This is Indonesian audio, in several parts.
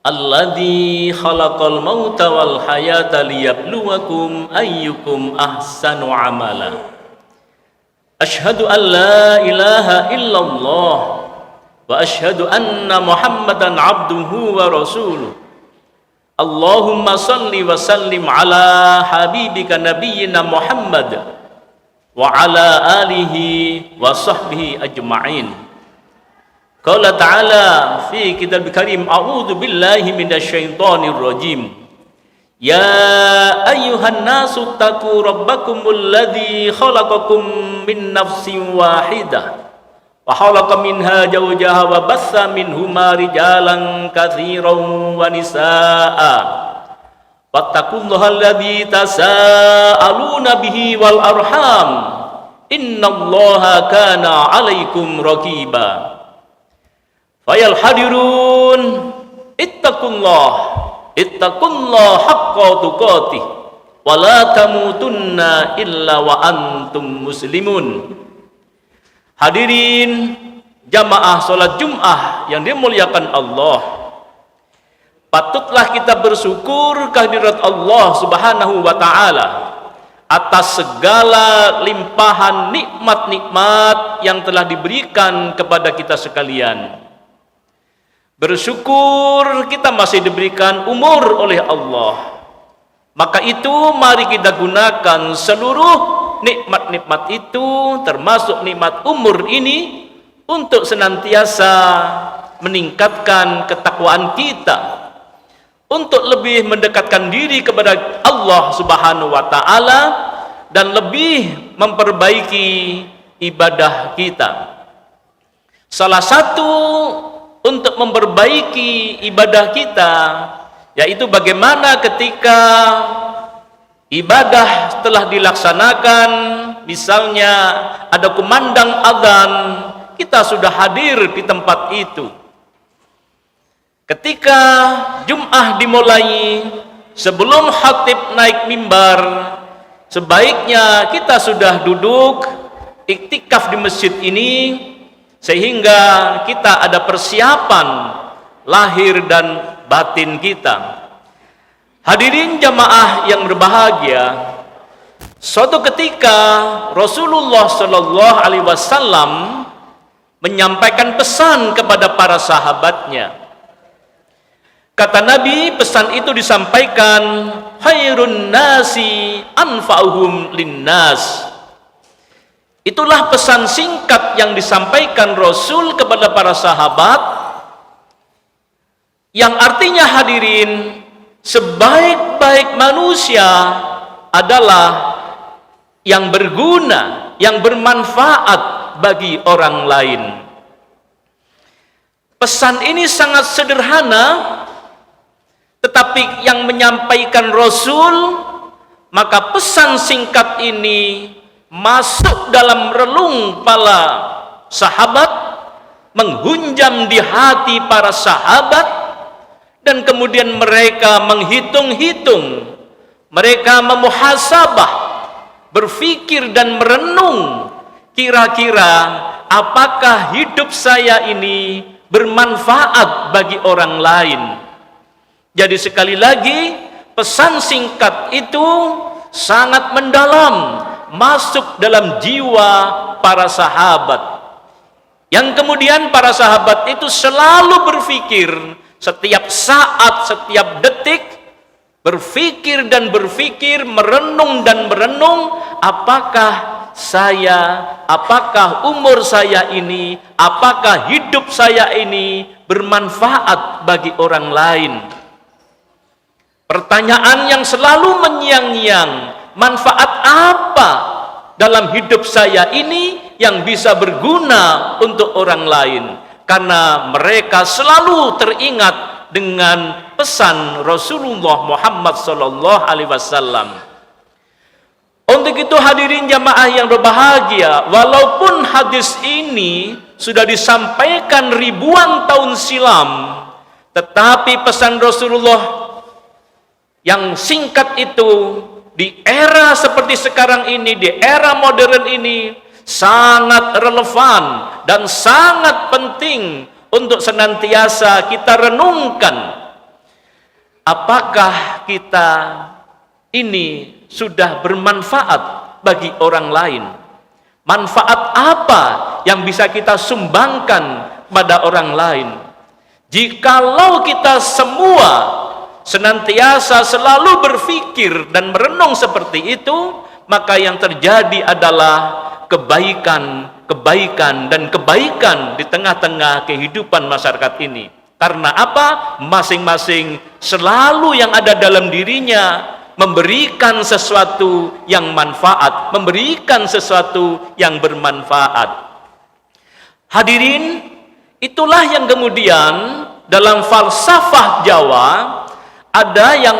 Alladzi khalaqal mauta wal hayata liyabluwakum ayyukum ahsanu amala. Asyhadu an la ilaha illallah wa asyhadu anna Muhammadan abduhu wa rasuluh. Allahumma salli wa sallim ala habibika nabiyyina Muhammad wa ala alihi wa sahbihi ajma'in. Qala ta'ala fi kitabil karim, a'udzu billahi minasyaitonir rajim. Ya ayyuhan nasu taqu rabbakumul ladzi khalaqakum min nafsin wahidah wa khalaqa minha zawjaha wa bassa minhuma rijalan katsiran wa nisaa'a. Wattaqullaha alladzi tasaaluna bihi wal arham. Innallaha kana 'alaikum raqiba. Fayal hadirun ittaqullah haqqa tuqatih wa la tamutunna illa wa antum muslimun. Hadirin jamaah salat Jumat yang dimuliakan Allah, patutlah kita bersyukur kehadirat Allah Subhanahu wa taala atas segala limpahan nikmat-nikmat yang telah diberikan kepada kita sekalian. Bersyukur kita masih diberikan umur oleh Allah. Maka itu mari kita gunakan seluruh nikmat-nikmat itu, termasuk nikmat umur ini, untuk senantiasa meningkatkan ketakwaan kita, untuk lebih mendekatkan diri kepada Allah Subhanahu wa taala dan lebih memperbaiki ibadah kita. Salah satu untuk memperbaiki ibadah kita yaitu bagaimana ketika ibadah telah dilaksanakan, misalnya ada kumandang azan, kita sudah hadir di tempat itu. Ketika Jumat dimulai, sebelum khatib naik mimbar, sebaiknya kita sudah duduk iktikaf di masjid ini, sehingga kita ada persiapan lahir dan batin kita. Hadirin jamaah yang berbahagia, suatu ketika Rasulullah Shallallahu Alaihi Wasallam menyampaikan pesan kepada para sahabatnya. Kata Nabi, pesan itu disampaikan, khairun nasi anfa'uhum linnas. Itulah pesan singkat yang disampaikan Rasul kepada para sahabat, yang artinya hadirin, sebaik-baik manusia adalah yang berguna, yang bermanfaat bagi orang lain. Pesan ini sangat sederhana, tetapi yang menyampaikan Rasul, maka pesan singkat ini masuk dalam relung para sahabat, menghunjam di hati para sahabat, dan kemudian mereka menghitung-hitung, mereka memuhasabah, berpikir dan merenung, kira-kira apakah hidup saya ini bermanfaat bagi orang lain. Jadi sekali lagi, pesan singkat itu sangat mendalam, masuk dalam jiwa para sahabat, yang kemudian para sahabat itu selalu berpikir setiap saat, setiap detik, berpikir dan berpikir, merenung dan merenung, apakah saya, apakah umur saya ini, apakah hidup saya ini bermanfaat bagi orang lain. Pertanyaan yang selalu menyiang-nyiang, manfaat apa dalam hidup saya ini yang bisa berguna untuk orang lain? Karena mereka selalu teringat dengan pesan Rasulullah Muhammad sallallahu alaihi wasallam. Untuk itu hadirin jamaah yang berbahagia, walaupun hadis ini sudah disampaikan ribuan tahun silam, tetapi pesan Rasulullah yang singkat itu di era seperti sekarang ini, di era modern ini, sangat relevan dan sangat penting untuk senantiasa kita renungkan, apakah kita ini sudah bermanfaat bagi orang lain? Manfaat apa yang bisa kita sumbangkan pada orang lain? Jikalau kita semua senantiasa selalu berpikir dan merenung seperti itu, maka yang terjadi adalah kebaikan dan kebaikan di tengah-tengah kehidupan masyarakat ini. Karena apa? Masing-masing selalu yang ada dalam dirinya memberikan sesuatu yang manfaat, memberikan sesuatu yang bermanfaat. Hadirin, itulah yang kemudian dalam falsafah Jawa ada yang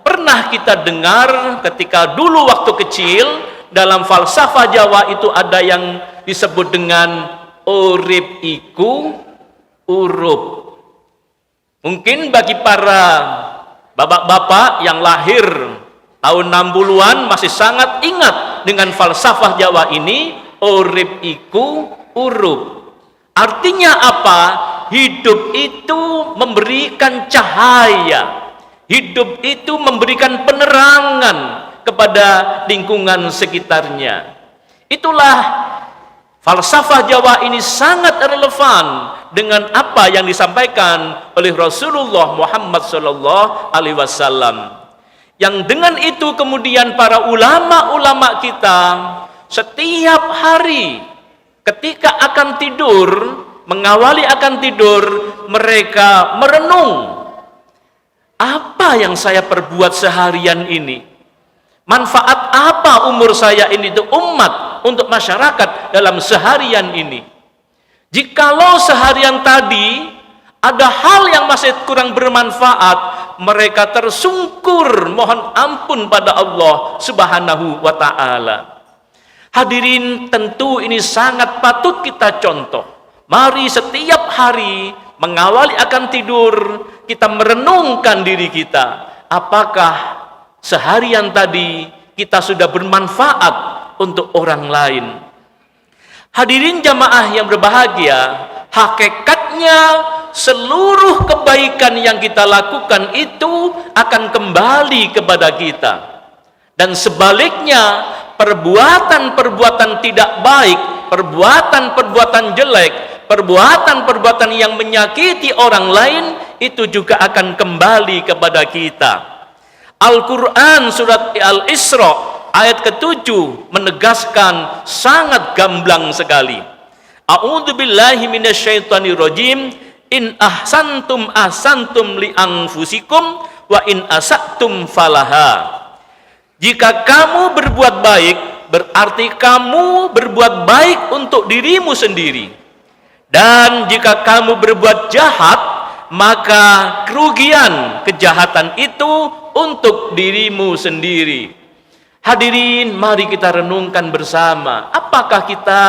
pernah kita dengar ketika dulu waktu kecil. Dalam falsafah Jawa itu ada yang disebut dengan urip iku urup. Mungkin bagi para bapak-bapak yang lahir tahun 60-an masih sangat ingat dengan falsafah Jawa ini, urip iku urup. Artinya apa? Hidup itu memberikan cahaya, hidup itu memberikan penerangan kepada lingkungan sekitarnya. Itulah falsafah Jawa ini sangat relevan dengan apa yang disampaikan oleh Rasulullah Muhammad SAW. Yang dengan itu kemudian para ulama-ulama kita setiap hari ketika akan tidur, mengawali akan tidur, mereka merenung, apa yang saya perbuat seharian ini? Manfaat apa umur saya ini untuk umat, untuk masyarakat dalam seharian ini? Jikalau seharian tadi ada hal yang masih kurang bermanfaat, mereka tersungkur mohon ampun pada Allah Subhanahu wa ta'ala. Hadirin, tentu ini sangat patut kita contoh. Mari setiap hari mengawali akan tidur, kita merenungkan diri kita. Apakah seharian tadi kita sudah bermanfaat untuk orang lain? Hadirin jamaah yang berbahagia, hakikatnya seluruh kebaikan yang kita lakukan itu akan kembali kepada kita. Dan sebaliknya, perbuatan-perbuatan tidak baik, perbuatan-perbuatan jelek, perbuatan-perbuatan yang menyakiti orang lain itu juga akan kembali kepada kita. Al-Quran surat Al-Isra ayat ke-7 menegaskan sangat gamblang sekali. A'udzubillahi minasyaitonirrajim. In ahsantum ahsantum li anfusikum wa in asa'tum falaha. Jika kamu berbuat baik, berarti kamu berbuat baik untuk dirimu sendiri. Dan jika kamu berbuat jahat, maka kerugian kejahatan itu untuk dirimu sendiri. Hadirin, mari kita renungkan bersama. Apakah kita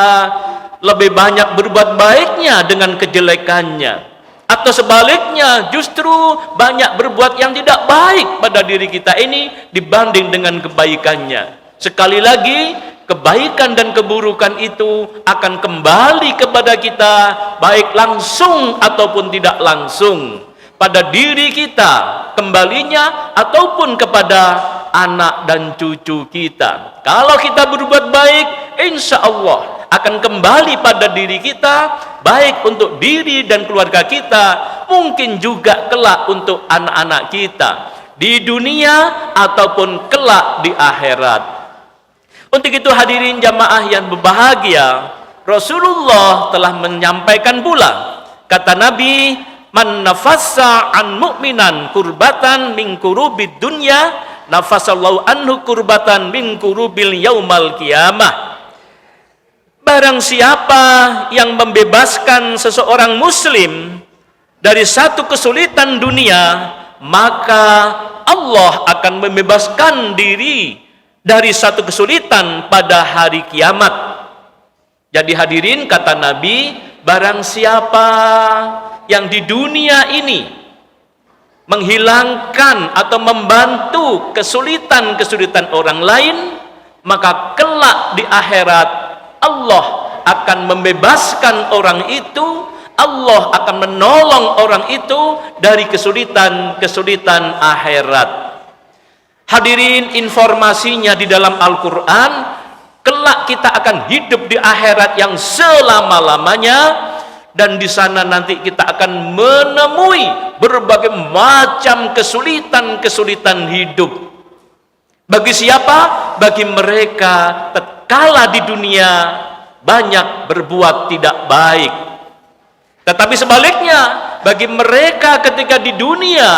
lebih banyak berbuat baiknya dengan kejelekannya? Atau sebaliknya, justru banyak berbuat yang tidak baik pada diri kita ini dibanding dengan kebaikannya? Sekali lagi, kebaikan dan keburukan itu akan kembali kepada kita, baik langsung ataupun tidak langsung. Pada diri kita kembalinya, ataupun kepada anak dan cucu kita. Kalau kita berbuat baik, insya Allah akan kembali pada diri kita, baik untuk diri dan keluarga kita, mungkin juga kelak untuk anak-anak kita di dunia ataupun kelak di akhirat. Untuk itu hadirin jamaah yang berbahagia, Rasulullah telah menyampaikan pula, kata Nabi, man nafassa an mu'minan kurbatan min kurubid dunya, nafasallahu anhu kurbatan min kurubil yaumal qiyamah. Barang siapa yang membebaskan seseorang muslim dari satu kesulitan dunia, maka Allah akan membebaskan diri dari satu kesulitan pada hari kiamat. Jadi hadirin, kata Nabi, barang siapa yang di dunia ini menghilangkan atau membantu kesulitan-kesulitan orang lain, maka kelak di akhirat Allah akan membebaskan orang itu Allah akan menolong orang itu dari kesulitan-kesulitan akhirat. Hadirin, informasinya di dalam Al-Quran, kelak kita akan hidup di akhirat yang selama-lamanya, dan di sana nanti kita akan menemui berbagai macam kesulitan-kesulitan hidup. Bagi siapa? Bagi mereka tatkala di dunia banyak berbuat tidak baik. Tetapi sebaliknya, bagi mereka ketika di dunia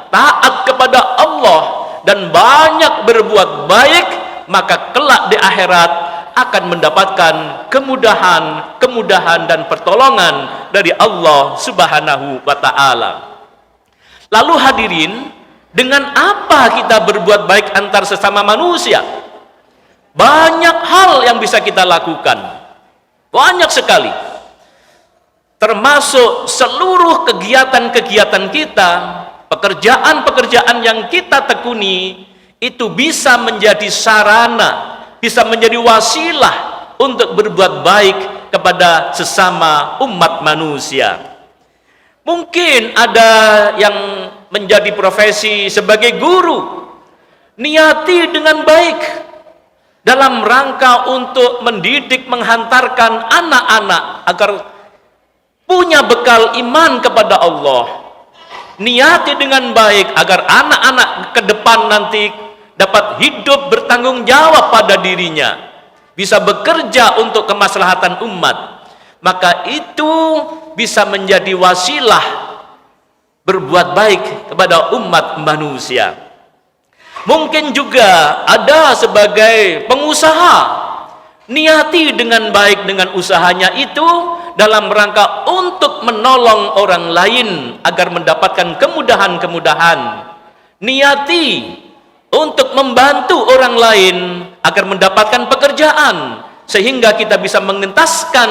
taat kepada Allah dan banyak berbuat baik, maka kelak di akhirat akan mendapatkan kemudahan dan pertolongan dari Allah Subhanahu wa Ta'ala. Lalu hadirin, dengan apa kita berbuat baik antar sesama manusia? Banyak hal yang bisa kita lakukan, banyak sekali, termasuk seluruh kegiatan-kegiatan kita, pekerjaan-pekerjaan yang kita tekuni, itu bisa menjadi sarana, bisa menjadi wasilah untuk berbuat baik kepada sesama umat manusia. Mungkin ada yang menjadi profesi sebagai guru, niati dengan baik dalam rangka untuk mendidik, menghantarkan anak-anak agar punya bekal iman kepada Allah. Niati dengan baik agar anak-anak ke depan nanti dapat hidup bertanggung jawab pada dirinya, bisa bekerja untuk kemaslahatan umat. Maka itu bisa menjadi wasilah berbuat baik kepada umat manusia. Mungkin juga ada sebagai pengusaha, niati dengan baik dengan usahanya itu dalam rangka untuk menolong orang lain agar mendapatkan kemudahan-kemudahan. Niati untuk membantu orang lain agar mendapatkan pekerjaan, sehingga kita bisa mengentaskan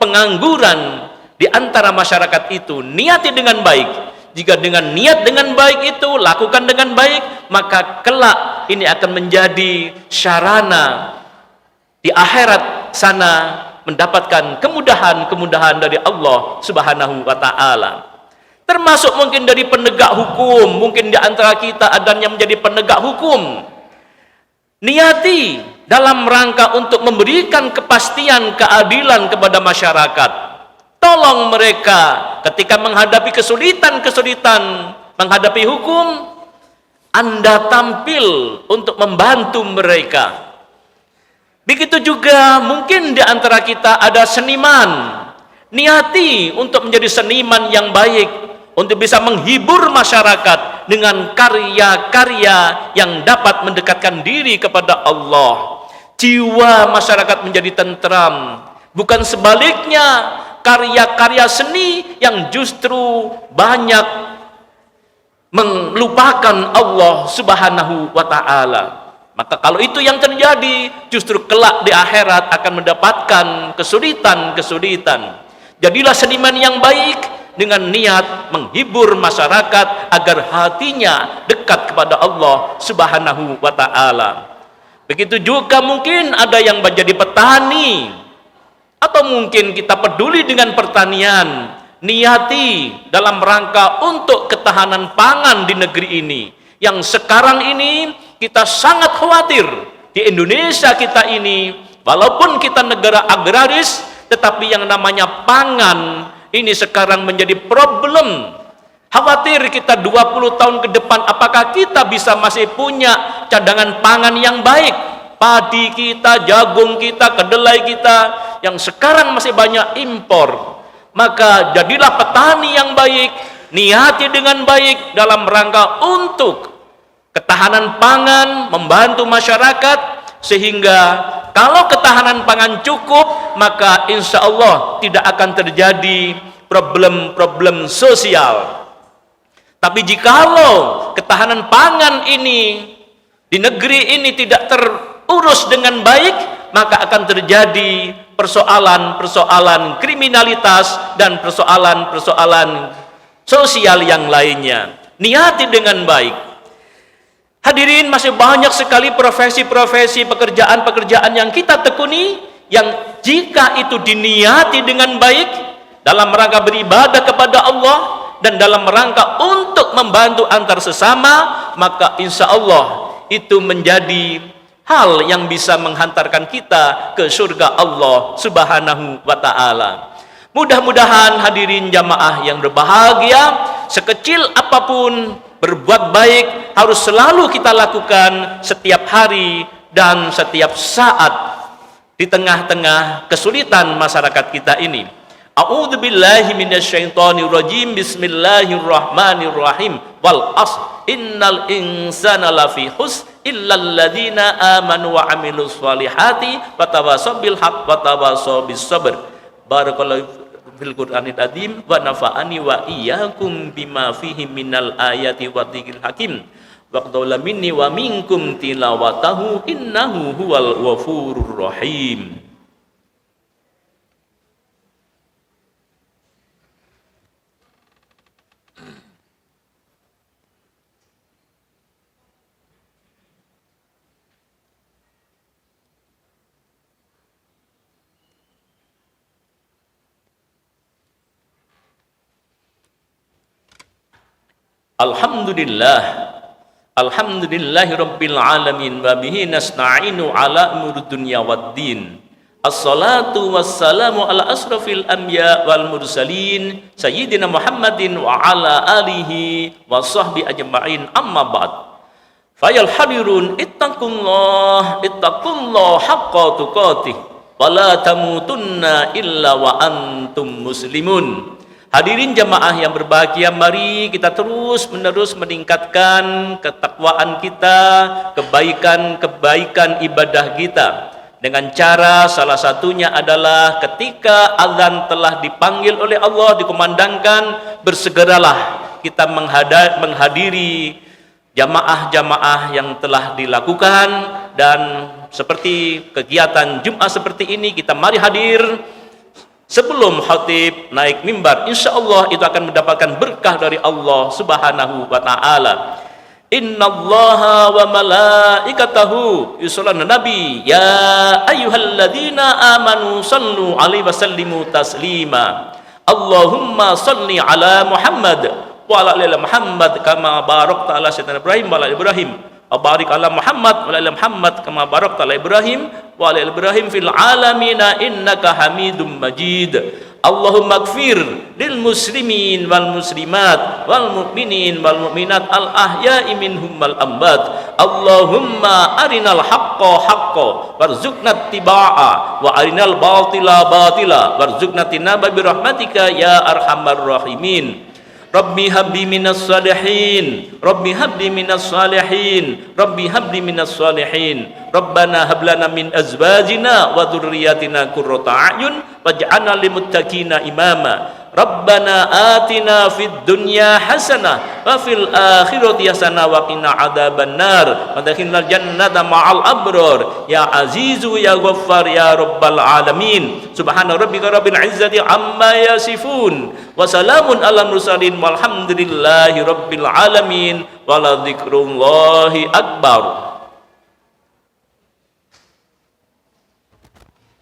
pengangguran di antara masyarakat itu. Niati dengan baik. Jika dengan niat dengan baik itu lakukan dengan baik, maka kelak ini akan menjadi sarana di akhirat sana mendapatkan kemudahan-kemudahan dari Allah Subhanahu wa Ta'ala. Termasuk mungkin dari penegak hukum, mungkin di antara kita ada yang menjadi penegak hukum. Niati dalam rangka untuk memberikan kepastian keadilan kepada masyarakat. Tolong mereka ketika menghadapi kesulitan-kesulitan, menghadapi hukum, Anda tampil untuk membantu mereka. Begitu juga mungkin di antara kita ada seniman, niati untuk menjadi seniman yang baik, untuk bisa menghibur masyarakat dengan karya-karya yang dapat mendekatkan diri kepada Allah. Jiwa masyarakat menjadi tentram, bukan sebaliknya karya-karya seni yang justru banyak melupakan Allah Subhanahu wa Ta'ala. Maka kalau itu yang terjadi, justru kelak di akhirat akan mendapatkan kesulitan-kesulitan. Jadilah seniman yang baik dengan niat menghibur masyarakat agar hatinya dekat kepada Allah Subhanahu wa Ta'ala. Begitu juga mungkin ada yang menjadi petani, atau mungkin kita peduli dengan pertanian, niati dalam rangka untuk ketahanan pangan di negeri ini yang sekarang ini kita sangat khawatir. Di Indonesia kita ini, walaupun kita negara agraris, tetapi yang namanya pangan ini sekarang menjadi problem. Khawatir kita 20 tahun ke depan, apakah kita bisa masih punya cadangan pangan yang baik? Padi kita, jagung kita, kedelai kita yang sekarang masih banyak impor. Maka jadilah petani yang baik, niati dengan baik dalam rangka untuk ketahanan pangan, membantu masyarakat, sehingga kalau ketahanan pangan cukup, maka insya Allah tidak akan terjadi problem-problem sosial. Tapi jikalau ketahanan pangan ini di negeri ini tidak terurus dengan baik, maka akan terjadi persoalan-persoalan kriminalitas dan persoalan-persoalan sosial yang lainnya. Niati dengan baik. Hadirin, masih banyak sekali profesi-profesi, pekerjaan-pekerjaan yang kita tekuni, yang jika itu diniati dengan baik, dalam rangka beribadah kepada Allah dan dalam rangka untuk membantu antar sesama, maka insya Allah itu menjadi hal yang bisa menghantarkan kita ke surga Allah Subhanahu wa ta'ala. Mudah-mudahan hadirin jamaah yang berbahagia, sekecil apapun berbuat baik harus selalu kita lakukan setiap hari dan setiap saat di tengah-tengah kesulitan masyarakat kita ini. A'udzu billahi minasyaitonir rajim. Bismillahirrahmanirrahim. Wal asr innal insana lafi khusr illal ladzina amanu wa amilus solihati wa tawassaw bil haqq wa tawassaw bis sabr. Barakallahu fil Qur'anil azim wa nafa'ani wa iyyakum bima fihi minal ayati wa dzikril hakim. Waqdawla minni wa minkum tilawatahu innahu huwal ghafurur rahim. Alhamdulillahi rabbil alamin wa bihi nasta'inu ala umurud dunya waddin. Assalatu wassalamu ala asrafil anbiya wal mursalin sayyidina Muhammadin wa ala alihi wa sahbi ajma'in, amma ba'd. Fayal hadirun ittaqullah haqqa tuqatih wa la tamutunna illa wa antum muslimun. Hadirin jamaah yang berbahagia, mari kita terus-menerus meningkatkan ketakwaan kita, kebaikan-kebaikan ibadah kita. Dengan cara salah satunya adalah ketika azan telah dipanggil oleh Allah, dikumandangkan, bersegeralah kita menghadiri jamaah-jamaah yang telah dilakukan. Dan seperti kegiatan Jumat seperti ini, kita mari hadir sebelum khatib naik mimbar. Insya Allah itu akan mendapatkan berkah dari Allah Subhanahu wa ta'ala. Innallaha wa malaikatahu yusholluna nabi ya ayyuhalladzina amanu sallu alaihi wasallimu taslima. Allahumma salli ala Muhammad wa ala ali Muhammad kama barakta ala sayyidina Ibrahim wa ala Ibrahim. Barik ala Muhammad wa ala Muhammad kama barakta ala Ibrahim wa ala Ibrahim fil alamina innaka Hamidum Majid. Allahumma ighfir lil muslimin wal muslimat wal mu'minin wal mu'minat al ahya'i minhum wal amwat. Allahumma arinal haqqa haqqa warzuqna ittiba'a wa arinal batila batila warzuqna tinaba bi rahmatika ya arhamar rahimin. Rabbi habli minas salihin, Rabbi habli minas salihin, Rabbi habli minas salihin. Rabbana hablana min azwajina wa dzurriyyatina qurrata a'yun waj'alna lil muttaqina imama. Rabbana atina fid dunya hasanah wa fil akhirati hasanah wa qina adzabannar wa adkhilnal jannata ma'al abrar ya azizu ya ghaffar ya rabbal alamin. Subhana rabbika rabbil izzati amma yasifun wa salamun alal mursalin walhamdulillahi rabbil alamin wa la dzikrullahi akbar.